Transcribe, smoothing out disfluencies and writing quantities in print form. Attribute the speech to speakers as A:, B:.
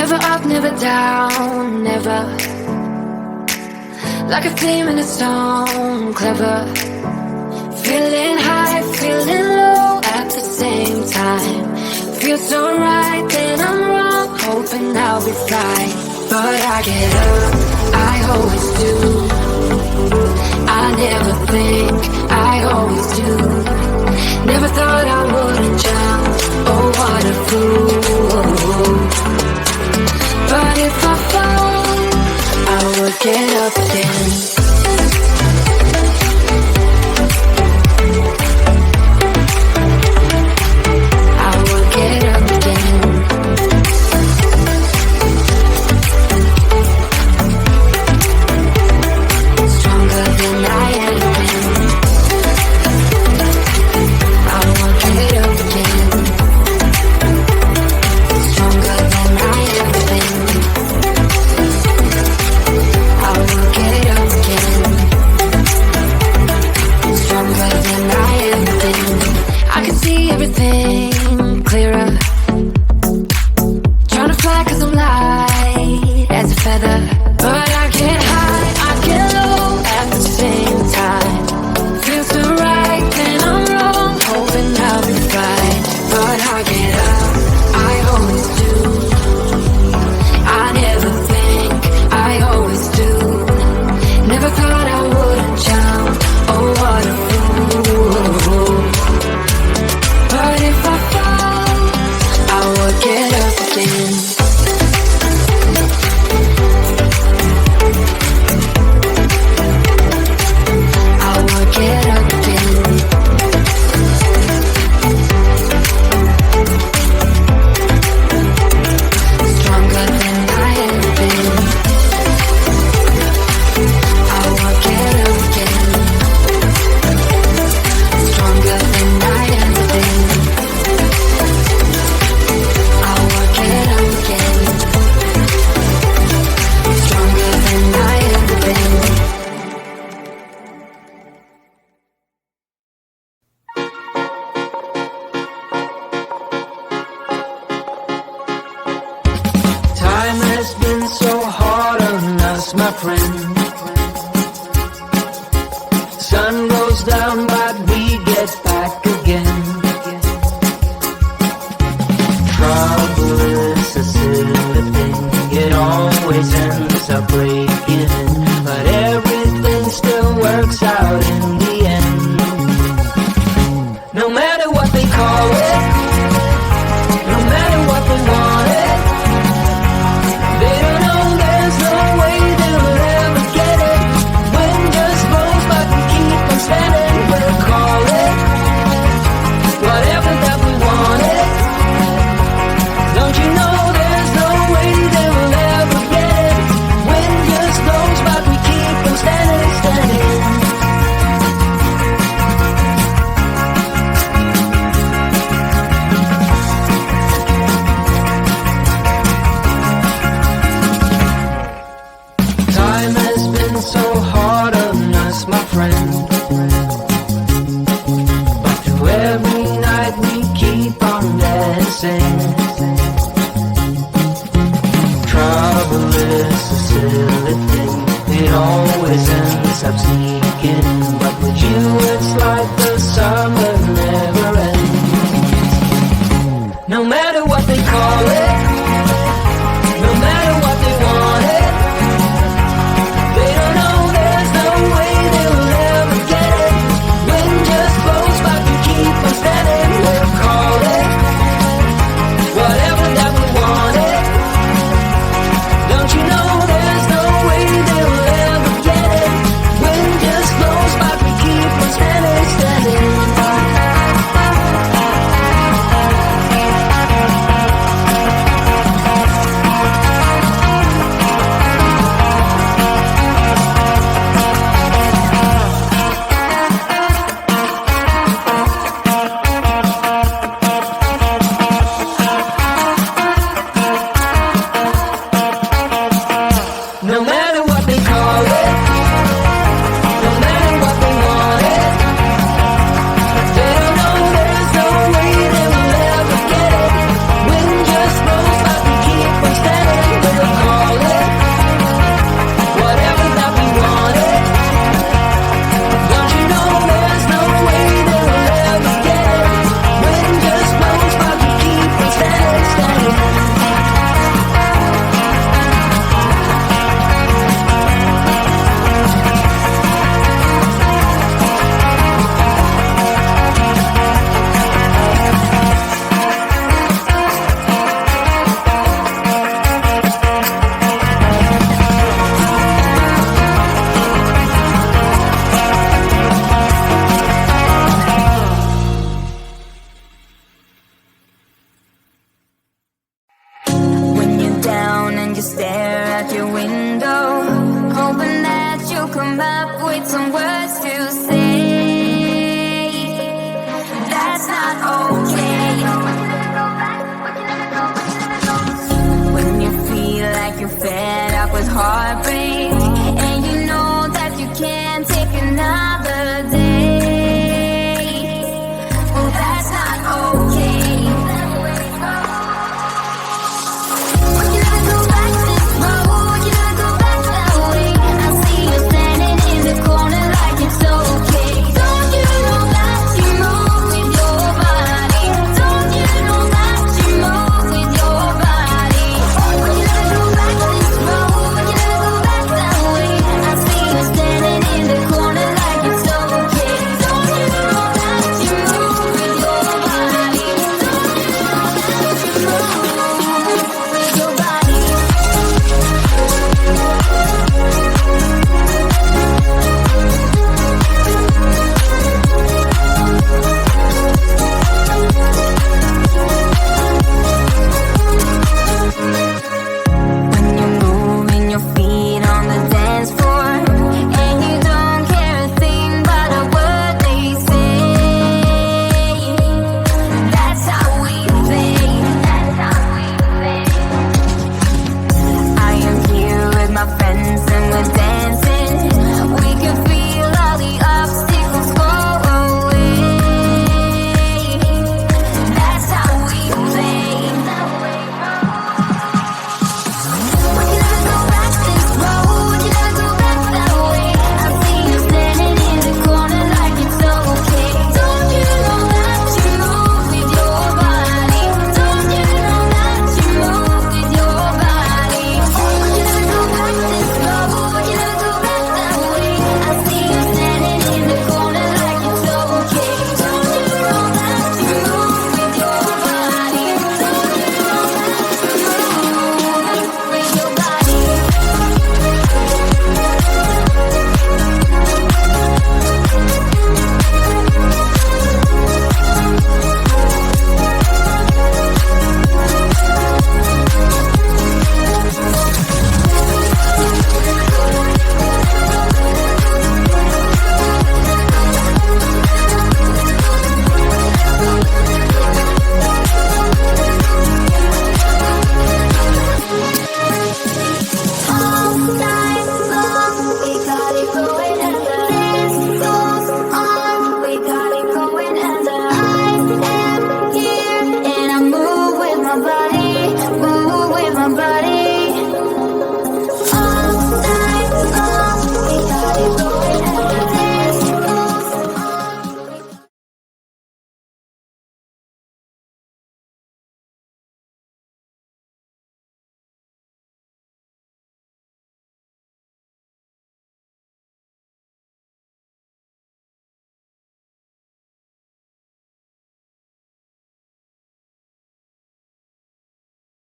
A: Never up, never down, never. Like a flame in a stone, clever. Feeling high, feeling low at the same time. Feels so right, then I'm wrong, hoping I'll be fine. But I get up, I always do. I never think, I always do. Never thought I wouldn't jump, oh what a fool. But if I fall, I will get up again.
B: My friend, sun goes down but we get back again. Trouble is a silly thing, it always ends up breaking, but everything still works out in the end. No matter what they call it, no matter what they want it, they don't know there's no way they'll ever get it. Wind just blows but we keep on standing. We'll call it whatever that we want it. Don't you know there's no way they will ever get it. Wind just blows but we keep on standing, standing. Time has been so hard on us, my friend, but through every night we keep on dancing. Trouble is a silly thing, it always ends up sneaking, but with you it's like the summer never ends. No matter